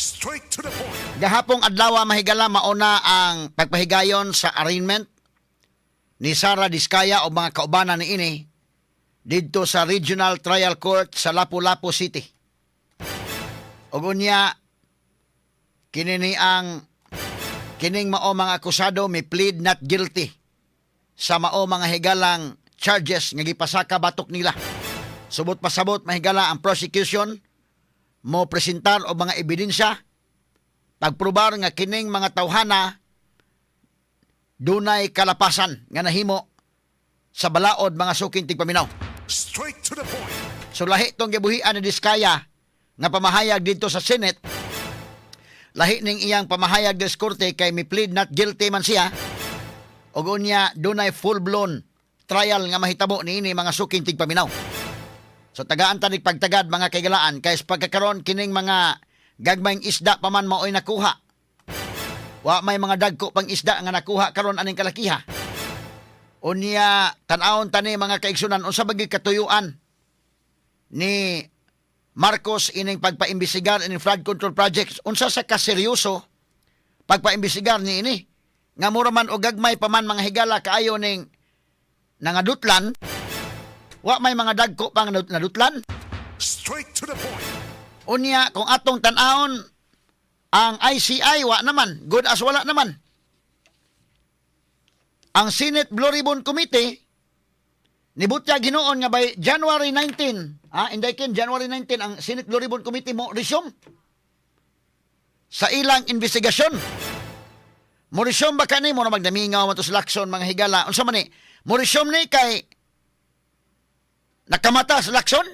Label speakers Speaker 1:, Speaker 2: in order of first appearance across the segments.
Speaker 1: Straight to the point.
Speaker 2: Gahapong adlaw mahigala mauna ang pagpahigayon sa arraignment ni Sara Diskaya o mga kaubanan ni ini didto sa Regional Trial Court sa Lapu-Lapu City. Ug unya kining mao mga akusado mi plead not guilty sa mao mga higalang charges nga gipasaka batok nila. Subot pasabot mahigala ang prosecution mo presentar og mga ebidensya pagprobar nga kining mga tawhana dunay kalapasan nga nahimo sa balaod mga suking tigpaminaw.
Speaker 1: Straight to the point.
Speaker 2: So lahi tong gibuhian ni Diskaya nga pamahayag dito sa Senate. Lahi ning iyang pamahayag des korte kay mi plead not guilty man siya. Ug unya dunay full-blown trial nga mahitabo niini mga suking tigpaminaw. So tagaan ta ning pagtagad mga kaigalaan kay pagkakaron kining mga gagmayng isda pa man maoy nakuha. Wa may mga dagko pang isda nga nakuha karon aning kalakiha. Unya tan-awon tani mga kaigsunan unsa bagi katuyuan ni Marcos ining pagpaimbestigar ining flood control projects, unsa sa kaseryoso pagpaimbestigar ni ini nga mura man og gagmay pa man mga higala kaayo ning nangadutlan. Wa may mga dagko pang nadutlan.
Speaker 1: Straight to the point.
Speaker 2: Unya kung atong tan-awon ang ICI wa naman, good as wala naman. Ang Senate Blue Ribbon Committee nibutya ginoon nga by January 19, inday ken January 19 ang Senate Blue Ribbon Committee mo resume sa ilang investigasyon. Mo resume ba kani mo na magdamingaw matos lakson mga higala. Unsa man ni? Mo resume ni kay nakamata sa lakson?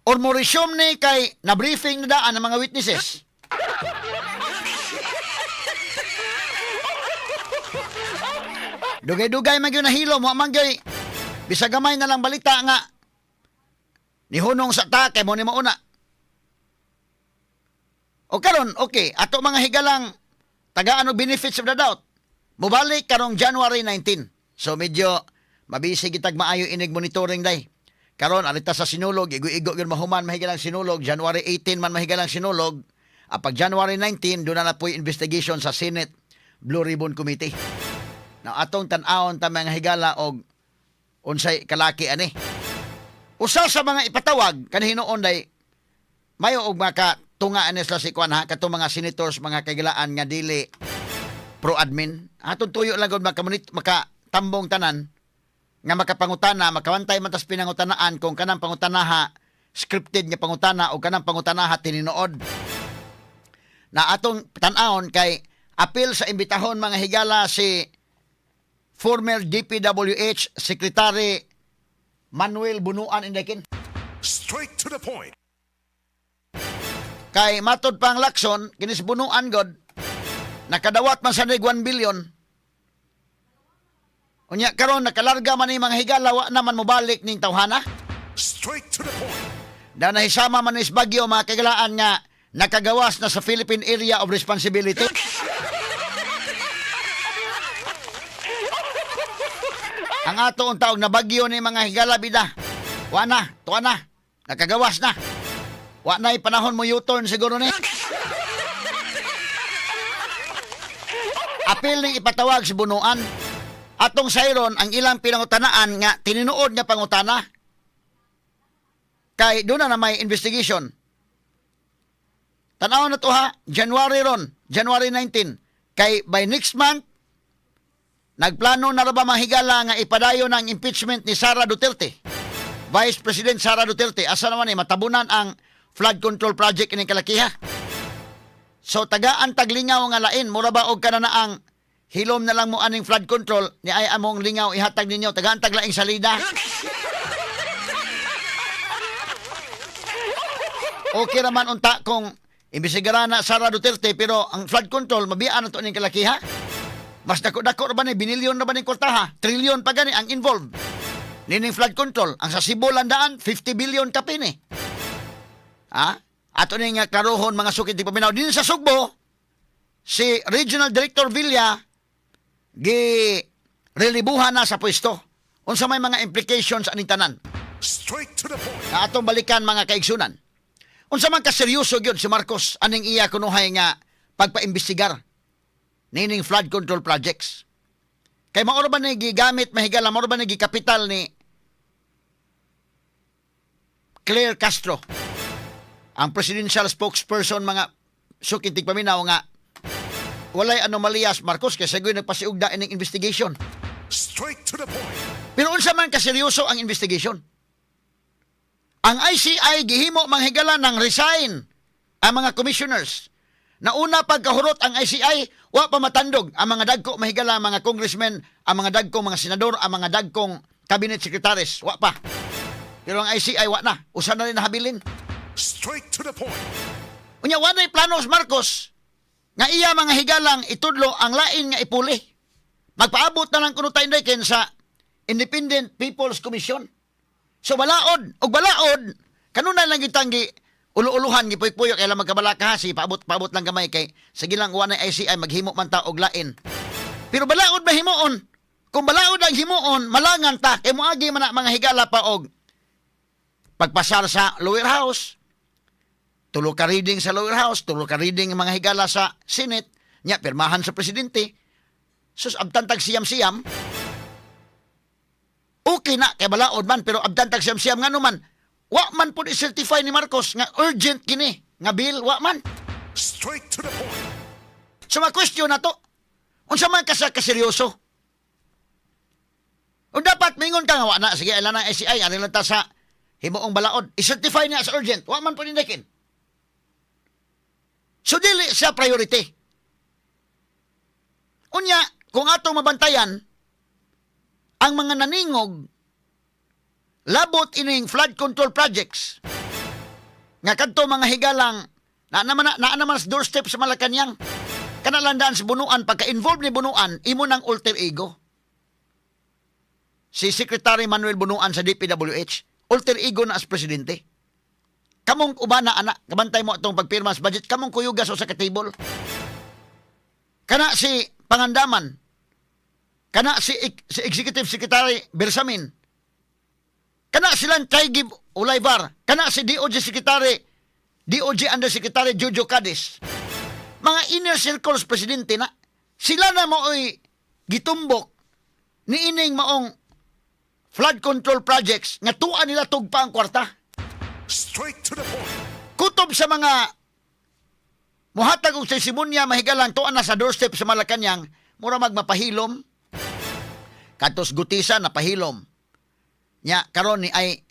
Speaker 2: Or mo resume ni kay na-briefing na daan ng mga witnesses? Dugay-dugay man gyud nahilo mo manggay. Bisag gamay na lang balita nga ni hunong sa ta kay mo ni mauna. O karon okay, ato mga higalang tagaan og benefits of the doubt. Mubalik karong January 19. So medyo mabisi gitag maayo inig monitoring day. Karon alita sa sinulog, igo-igo gyud mahuman mahigalang sinulog, January 18 man mahigalang sinulog. Apag January 19 doon na po'y investigation sa Senate Blue Ribbon Committee. Now atong tan-awon ta mga higala og unsay kalaki ani. Usa sa mga ipatawag kanhi noon day mayo og makatunga ani sila si kwan ha katong mga senators mga kaigalaan nga dili pro admin. Atong tuyo lang gud makatambong tanan nga makapangutana, makawantay man tas pinangutanaan kung kanang pangutanaha scripted nga pangutana o kanang pangutanaha tininood. Na atong tan-awon kay apil sa imbitahon mga higala si former DPWH Secretary Manuel Bunuan Indekin.
Speaker 1: Straight to the point.
Speaker 2: Kay matod pang lakson, kinis Bunuan god, nakadawat man sa 1 billion. Unya karon nakalarga man ni mga higala, wa naman mobalik ning tawhana.
Speaker 1: Straight to the point.
Speaker 2: Daw nahisama man is bagyo mga kagalaan nga nakagawas na sa Philippine Area of Responsibility. Ang ato ang taog na bagyo ni mga higala bida. Wa na, tuwa na. Nakagawas na. Wa na'y panahon mo U-turn siguro ni. Apil ning ipatawag si Bunuan. Atong sayron ang ilang pinangutanaan nga tininuod nga pangutana. Kay doon na may investigation. Tanaw na to ha, January 19. Kay by next month, nagplano na ba mahigala nga ipadayon ang impeachment ni Sara Duterte? Vice President Sara Duterte. Asa naman matabunan ang flood control project ining kalakiha. So tagaan taglingaw nga lain. Mura ba og kana na ang hilom na lang mo aning flood control ni ay among lingaw ihatag ninyo. Tagaan taglaing salida. Okay naman unta kung imbisigaran na Sara Duterte pero ang flood control mabiyaan na to ining kalakiha. Mas dako-dako ba ni binilyon na ba ni kwartaha? Trilyon pa gani ang involved. Nining flood control. Ang sa Cebu landaan, 50 billion kapi ni. Ato ni nga karuhon mga sukit di paminaw. Din sa Sugbo, si Regional Director Villa, relibuhan na sa pwesto. Unsa may mga implications aning tanan.
Speaker 1: Straight to the point.
Speaker 2: Na atong balikan mga kaigsunan. Unsa man ka seryoso gyud si Marcos aning iya kunuhay nga pagpaimbestigar nining flood control projects. Kay mao ba ni gigamit mahigala mao ba ni gikapital ni Claire Castro, ang presidential spokesperson mga sukintig paminaw nga walay anomaliyas Marcos kay sagoy nagpasiugda ining investigation.
Speaker 1: Straight to the point.
Speaker 2: Pero unsa man kaseryoso ang investigation? Ang ICI gihimo manghigala ng resign ang mga commissioners. Na una pagkahurot ang ICI, wa pa matandog ang mga dagko mahigala mga congressmen, ang mga dagkong mga senador, ang mga dagkong cabinet secretaries, wa pa. Pero ang ICI wa na, usa na rin nahabilin.
Speaker 1: Straight to the point.
Speaker 2: Unya wa na'y planos Marcos nga iya mga higalang itudlo ang lain nga ipuli. Magpaabot na lang kuno tayo ken sa Independent People's Commission. So balaod, og balaod, kanunay lang gitanggi ulo-uluhan gipuy-puyo kay lang magkabalaka si paabot lang gamay kay sige lang wa na ICI maghimo man ta og lain. Pero balaod ba himuon? Kung balaod ang himuon, malangan ta kay moagi man na mga higala pa og pagpasar sa lower house. Tulo ka reading sa lower house, tulo ka reading mga higala sa Senate, nya pirmahan sa presidente. Sus abtantag siyam-siyam. Okay na kay balaod man pero abtantag siyam-siyam nga naman. Wa man pud i-certify ni Marcos nga urgent kini nga bill, wa man.
Speaker 1: Straight to the point.
Speaker 2: So ma-question na to. Unsa man ka sa kaseryoso? O dapat mingon ka nga wa na sige ilan ang ICI ari lang ta sa himuong balaod. I-certify niya as urgent. Wa man pud indikin. So dili siya priority. Unya, kung atong mabantayan ang mga naningog labot ining flood control projects nga kadto mga higalang na naman sa doorstep sa Malacañang kanalandaan sa bunuan pagka-involve ni bunuan imo ng alter ego si Secretary Manuel Bunuan sa DPWH alter ego na as presidente kamong ubana anak kabantay mo itong pagpirma sa budget kamong kuyugas o sa katable kana si Pangandaman kana si Executive Secretary Bersamin kana silang Taygib Ulaybar, kana si DOJ Secretary, DOJ Undersecretary Jojo Cadiz. Mga inner circles presidente na, sila na mo'y gitumbok ni ining maong flood control projects nga tuan nila tugpa ang kwarta.
Speaker 1: Straight to the point.
Speaker 2: Kutob sa mga muhatag og testimonya mahigalang tuan na sa doorstep sa Malacañang, mura magmapahilom. Katos gutisa na pahilom. Nya karon ni ay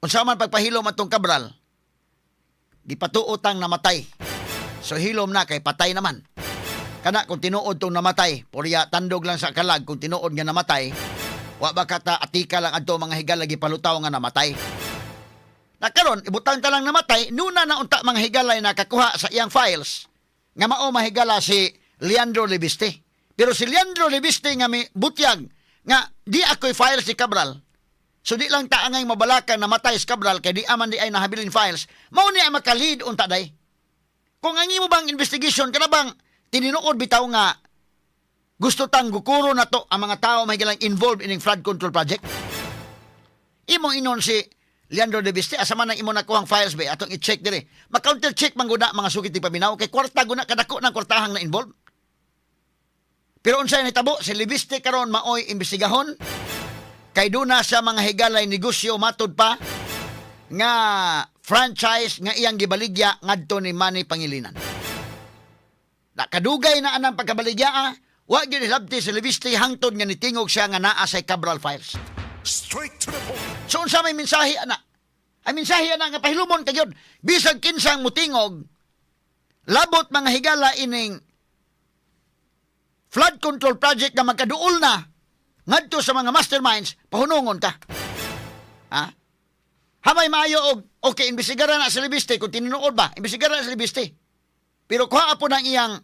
Speaker 2: unsa man pagpahilom atong Cabral gipatuotang namatay so hilom na kay patay naman kana kung tinuod tong namatay purya tandog lang sa kalag kung tinuod nga namatay wa ba kata atika lang adto mga higala gipalutaw nga namatay na karon ibutang ta lang namatay nuna na unta mga higala nakakuha sa iyang files nga mao mahigala si Leandro Lebiste pero si Leandro Lebiste nga mi butyag nga di ako'y files si Cabral. So di lang ta angay mabalakan na matay si Cabral kay di aman di ay nahabilin files. Mao ni ay makalid unta day. Kung ang imo bang investigation kana bang tininuod bitaw nga gusto tang gukuro na to ang mga tao may gilang involved in flood control project. Imo inon si Leandro de Viste asa man ang imo nakuhang files be atong i-check dire. Ma-counter check man gud mga sukit ti paminaw kay kwarta guna kadako ng kwartahang na involved. Pero unsay nitabo si Lebiste karon maoy imbestigahon. Kay duna sa mga higalay negosyo matud pa nga franchise nga iyang gibaligya ngadto ni Manny Pangilinan. Nakadugay na anang pagkabaligya wa gyud hilabti sa Lebiste hangtod nga nitingog siya nga naa sa Cabral files.
Speaker 1: Straight to the point.
Speaker 2: So unsa may mensahe ana? Ay mensahe ana nga pahilumon kagyud bisag kinsang mutingog labot mga higala ining flood control project nga magkaduol na ngadto sa mga masterminds, pahunungon ka. Ha? Hamay maayo og, okay, imbestigaran na sa Lebiste, kung tinunood ba, imbestigaran na sa Lebiste. Pero kuha po ng iyang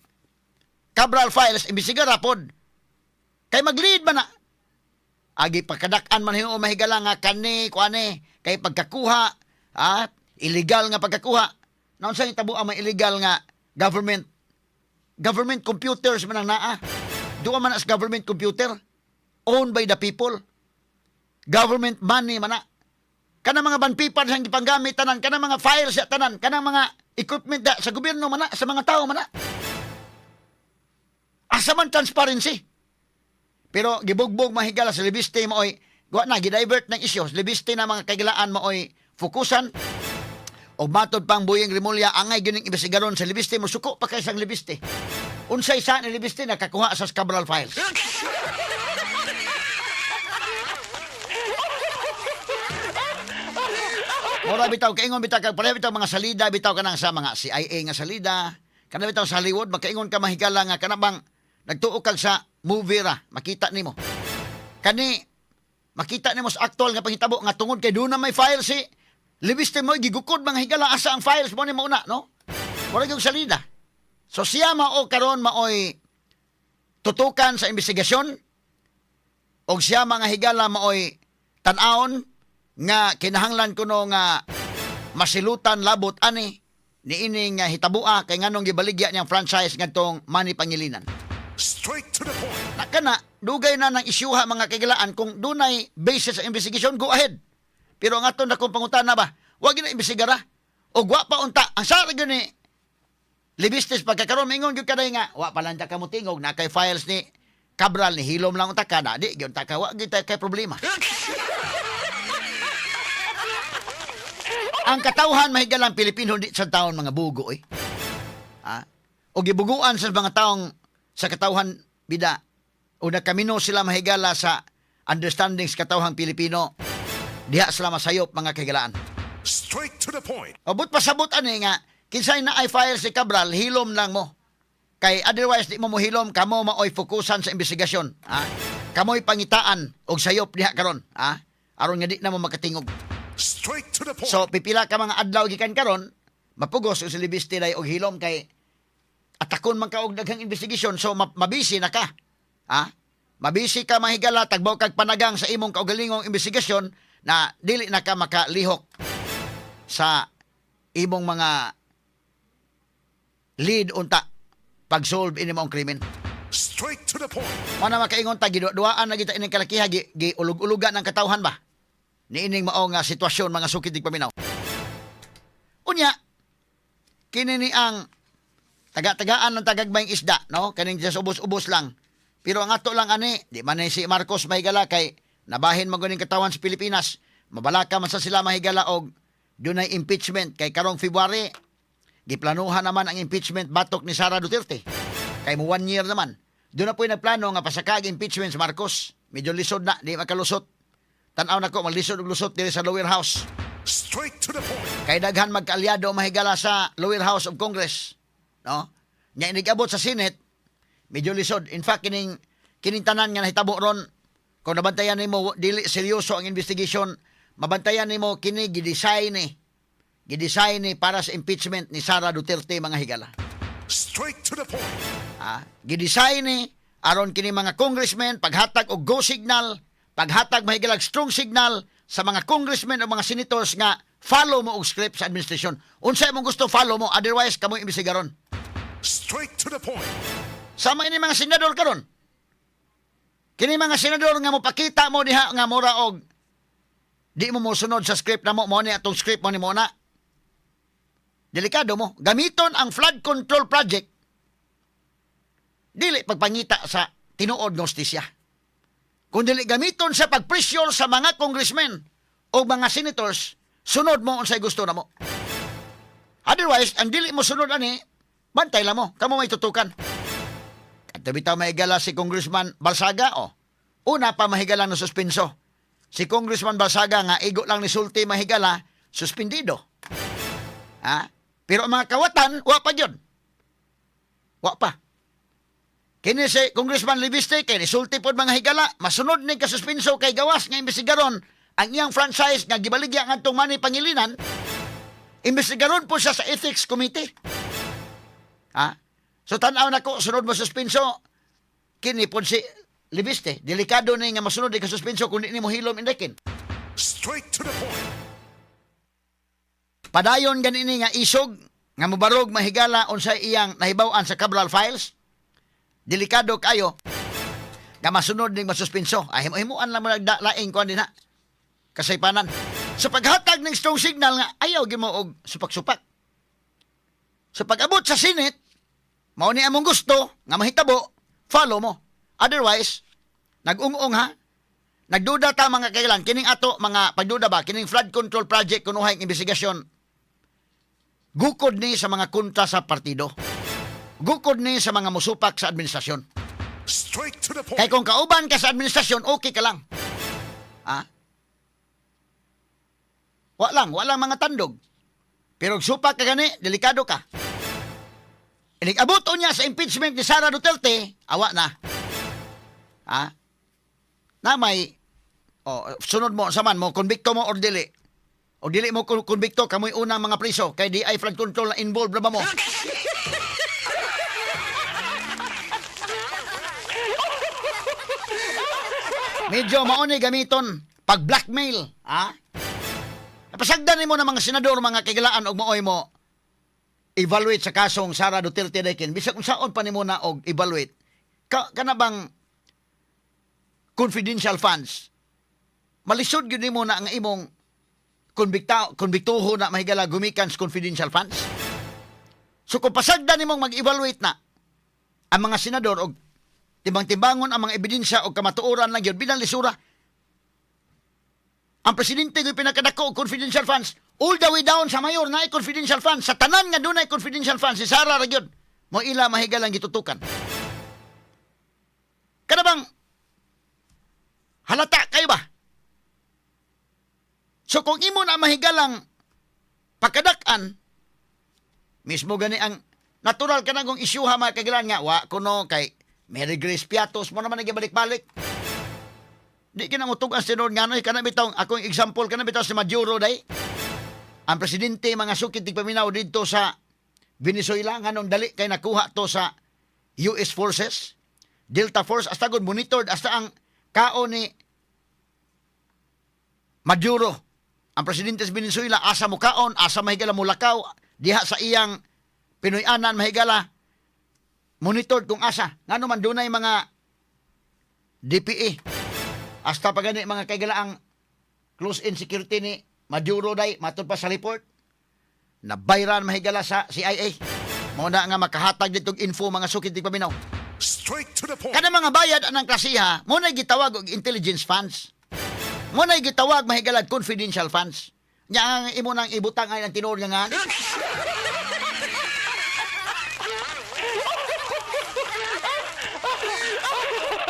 Speaker 2: Cabral files, imbestigara po. Kay mag-lead man na. Agi pagkadakan man yung mahigala nga kani, kuane, kay pagkakuha, illegal nga pagkakuha. Naon sa itabo ang may illegal nga government computers man ang naa. Doon man as government computer. Owned by the people. Government money man na. kanang mga banpipan sa gipanggamit tanan, kanang mga files sa tanan, kanang mga equipment sa gobyerno man sa mga tao man. Asa man transparency. Pero gibugbog mahigala sa libiste mo oy, wa na gidivert ng issues, libiste na mga kaigalaan mo oy fokusan. O matod pang Buying Rimulya angay gyud ning investigaron sa libiste mo suko pa kay sang libiste. Unsay sa ni libiste nakakuha sa Cabral files. Mura bitaw kaingon bitaw kag pareho bitaw mga salida bitaw kanang sa mga CIA nga salida. Kana bitaw sa Hollywood makaingon ka mahigala nga kana bang nagtuo kag sa movie ra makita nimo. Kani makita nimo sa actual nga panghitabo nga tungod kay doon na may file si libiste mo gigukod mga higala asa ang files mo ni mauna no. Mura gyud salida. So siya mao karon maoy tutukan sa investigasyon og siya mga higala maoy tan-aon nga kinahanglan kuno nga masilutan labot ani niini nga hitabua kay nganong gibaligya niyang franchise ngadtong Manny Pangilinan.
Speaker 1: Straight to the point.
Speaker 2: Nakana dugay na ng isyuha mga kaigalaan kung dunay basis sa investigation go ahead. Pero ang aton akong pangutana ba, wa gyud na imbestigara og wa pa unta ang sara gyud ni libistes pagkakaroon mingon gyud kaday nga wa pa lang ta kamo tingog na kay files ni Cabral ni hilom lang unta kada di gyud ta ka wa gyud ta kay problema. Ang katawhan mahigalang Pilipino di sa taon mga bugo eh. O gibuguan sa mga taong sa katawhan bida o nakamino sila mahigala sa understanding sa katawhang Pilipino diha sila masayop mga kaigalaan.
Speaker 1: Straight to the point.
Speaker 2: Abot pasabot ani nga kinsay na ay file si Cabral hilom lang mo. Kay otherwise di mo mohilom kamo maoy fokusan sa investigasyon. Kamoy pangitaan og sayop diha karon. Aron nga di na mo makatingog.
Speaker 1: Straight to the point.
Speaker 2: So pipila ka mga adlaw gikan karon, mapugos sa libiste day og hilom kay atakon man ka og daghang investigasyon so mabisi na ka. Mabisi ka mahigala tagbaw kag panagang sa imong kaugalingong investigasyon na dili na ka makalihok sa imong mga lead unta pag-solve ini mong krimen.
Speaker 1: Straight to the point.
Speaker 2: Mana makaingon ta giduaan na kita ining kalakiha gi ulug-ulugan ng katawhan ba? Niining mao nga sitwasyon mga sukid dig paminaw. Unya, kini ni ang taga-tagaan ng tagagmayng isda, no? Kaning just ubos-ubos lang. Pero ang ato lang ani, di man si Marcos mahigala kay nabahin man guning katawan sa Pilipinas. Mabalaka man sa sila mahigala og dunay impeachment kay karong February. Giplanuhan naman ang impeachment batok ni Sara Duterte. Kay mo 1 year naman. Doon na po yung nagplano nga pasakag impeachment sa Marcos. Medyo lisod na, di makalusot. Tanaw na ko, maglisod og lusot diri sa Lower House.
Speaker 1: Straight to the point.
Speaker 2: Kay daghan magkaalyado mahigala sa Lower House of Congress. No? Nya inigabot sa Senate, medyo lisod. In fact, kining tanan nga nahitabo ron, kung nabantayan nimo dili seryoso ang investigation, mabantayan nimo kini gidesign ni para sa impeachment ni Sara Duterte mga higala.
Speaker 1: Straight to the point.
Speaker 2: Gidesign ni aron kini mga congressmen paghatag og go signal, paghatag mahigalag strong signal sa mga congressmen o mga senators nga follow mo og script sa administration. Unsay mong gusto follow mo, otherwise kamo imbestigaron.
Speaker 1: Straight to the point.
Speaker 2: Sama ini mga senador karon. Kini mga senador nga mopakita mo diha nga mura og di mo mosunod sa script na mo ni atong script mo ni mo na. Delikado mo. Gamiton ang flood control project dili pagpangita sa tinuod nga hustisya. Kung dili gamiton sa pagpressure sa mga congressmen o mga senators, sunod mo unsay gusto na mo. Otherwise, ang dili mo sunod ani, bantay lang mo, kamo may tutukan. At bitaw mahigala si Congressman Balsaga, una pa mahigala ng suspenso. Si Congressman Balsaga nga igo lang ni sulti mahigala, suspendido. Pero ang mga kawatan, wa pa yun. Wa pa. Kini si Congressman Libiste, kay nisulti po mga higala, masunod ni kasuspenso kay gawas nga imbestigaron ang iyang franchise nga gibaligya nga itong Manny Pangilinan, imbestigaron po siya sa Ethics Committee. So tanaw na ko, sunod mo suspenso, kini po si Libiste, delikado ni nga masunod ni kasuspenso kung di mo hilom indekin.
Speaker 1: Straight to the point.
Speaker 2: Padayon ganini nga isog, nga mubarog mahigala unsay iyang nahibaw-an sa Cabral files, delikado kayo nga masunod ning masuspenso. Ay himo-himuan lang mo nagdalaing kuan din ha. Kasaypanan. Sa paghatag ng strong signal nga ayaw gyud mo og supak-supak. Sa pag-abot sa Senate, mao ni among gusto nga mahitabo, follow mo. Otherwise, nag-ung-ung ha. Nagduda ta mga kailan kining ato mga pagduda ba kining flood control project kunuhay ang investigasyon. Gukod ni sa mga kontra sa partido. Gukod ni sa mga musupak sa administrasyon.
Speaker 1: Straight to the
Speaker 2: Kay
Speaker 1: point.
Speaker 2: kung kauban ka sa administrasyon, okay ka lang. Ha? Walang mga tandog. Pero supak ka gani, delikado ka. Inig-abot niya sa impeachment ni Sara Duterte, awa na. Ha? Na may, sunod mo, saman mo, konbikto mo or dili. O dili mo konbikto, kamoy unang mga priso, kay di ay flood control na involved na ba mo? Medyo mauni gamiton pag-blackmail, ha? Napasagdan mo ng mga senador, mga kagilaan og maoy mo evaluate sa kasong Sara Duterte Dekin. Bisag kung saon pa nimo na og evaluate. Kana bang confidential funds? Malisod gyud nimo na ang imong konbiktuho na mahigala gumikan sa confidential funds. So kung pasagdan nimong mag-evaluate na ang mga senador og timbang-timbangon ang mga ebidensya o kamatuoran lang yun, bilang lisura. Ang presidente yung pinakadako og confidential funds, all the way down sa mayor na confidential funds, sa tanan nga doon ay confidential funds, si Sara Ragyod, mo ila mahigalang gitutukan. Kada bang halata kayo ba? So kung imo na mahigalang pagkadakan, mismo gani ang natural ka na kung isyuha mga kagilan nga, wa kuno kay Mary Grace Piatos mo naman nagibalik-balik. Di ka na mutug ang senor nga no, ka na bitaw, akong example, ka na bitaw si Maduro day. Ang presidente, mga sukit tigpaminaw dito sa Venezuela, nga nung dali kay nakuha to sa US Forces, Delta Force, hasta good monitored, hasta ang kao ni Maduro. Ang presidente sa Venezuela, asa mo kaon, asa mahigala mulakaw, diha sa iyang Pinoy-anan mahigala, monitored kung asa. Nga naman doon ay mga DPE. Hasta pa gani mga kaigalaang close-in security ni Maduro day, matod pa sa report, na bayran mahigala sa CIA. Muna nga makahatag ditong info mga sukit di paminaw.
Speaker 1: Straight to the point.
Speaker 2: Kada mga bayad anang klasiha, muna gitawag og intelligence funds. Muna gitawag mahigala confidential funds. Nya ang imo nang ibutang ay ang tinuod nga.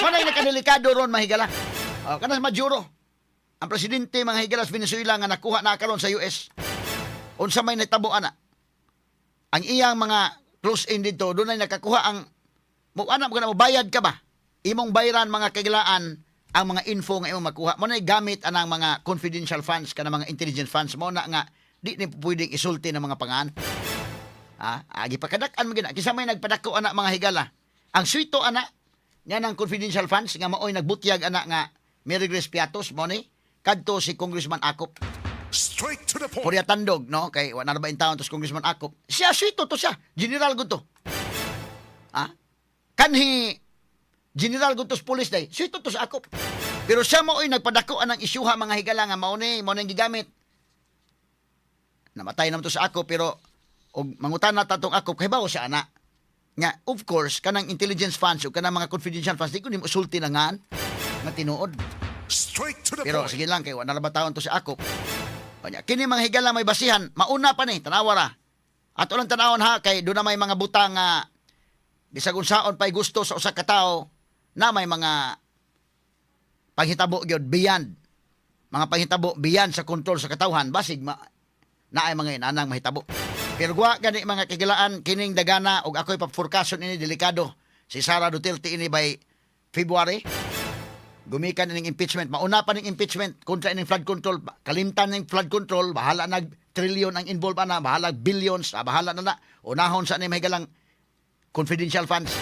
Speaker 2: Manay nakadelikado ron mahigala. Kana Maduro. Ang presidente mga higala sa Venezuela nga nakuha na karon sa US. Unsa may natabo ana. Ang iyang mga close in dito, doon ay nakakuha ang ana mo bayad ka ba? Imong bayran mga kagilaan ang mga info nga imong makuha. Mo na gamit anang mga confidential funds kana mga intelligence funds mo na nga di ni pwedeng isulti ng mga pangan. Agi pagkadak-an mo gina. Kisa may nagpadako ana mga higala. Ang swito ana nga ng confidential funds nga maoy nagbutyag ana nga Mary Grace Piatos mo ni kadto si Congressman Akop.
Speaker 1: Straight to the point.
Speaker 2: Korea tandog no kay wala na ba in taon to si Congressman Akop. Siya swito to siya. General gud to. Kanhi General gud to sa police day. Swito to sa Akop. Pero siya maoy nagpadako anang isyuha mga higala nga mao ni gigamit. Namatay naman to sa Akop pero og mangutan na tatong Akop kay bawo siya ana. Nga, of course, kanang intelligence funds o kanang mga confidential funds, di ko nimo sulti na nga tinuod.
Speaker 1: Straight to the
Speaker 2: Pero
Speaker 1: point.
Speaker 2: sige lang, kay wala na ba taon to si Akop. Kini mga higala may basihan, mauna pa ni, tanawara. Ato lang tanawon ha, kay doon na may mga butang nga, bisag unsaon pa'y gusto sa usa ka tawo, na may mga panghitabo gyud beyond. Mga panghitabo beyond sa kontrol sa katawhan, basig na ay mga inanang mahitabo. Pero guwa gani mga kagilaan kining dagana og ako'y pa-forecaston ini delikado. Si Sara Duterte ini by February. Gumikan ning impeachment, mauna pa ning impeachment kontra ning flood control, kalimtan ning flood control, bahala nag trillion ang involved ana, bahala billions, bahala na unahon sa ni mahigalang confidential funds.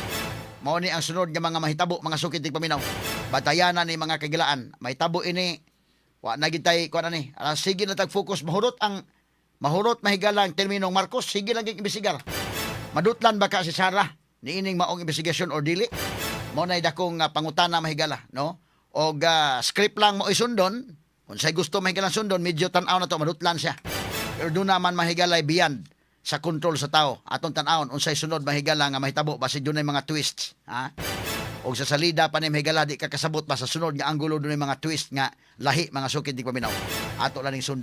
Speaker 2: Mao ni ang sunod nga mga mahitabo, mga sukit tig paminaw. Batayanan ni mga kagilaan, mahitabo ini wa na gitay kuan ani. Sige na tag focus mahurot mahigalang terminong Marcos, sige lang imbestigar. Madutlan ba ka si Sara niining maong investigasyon or dili? Mo nay dakong pangutana mahigala, no? Og script lang mo isundon, Unsay gusto mahigalang sundon, medyo tan-aw na to, madutlan siya. Pero doon naman mahigalay beyond sa control sa tao. Atong tan-awon, unsay sunod mahigala nga mahitabo, basi doon ay mga twists. Ha? O sa salida pa ni mahigala, di ka kasabot ba sa sunod nga anggulo doon ay mga twist nga lahi, mga sukid di paminaw. Ato lang yung sundan.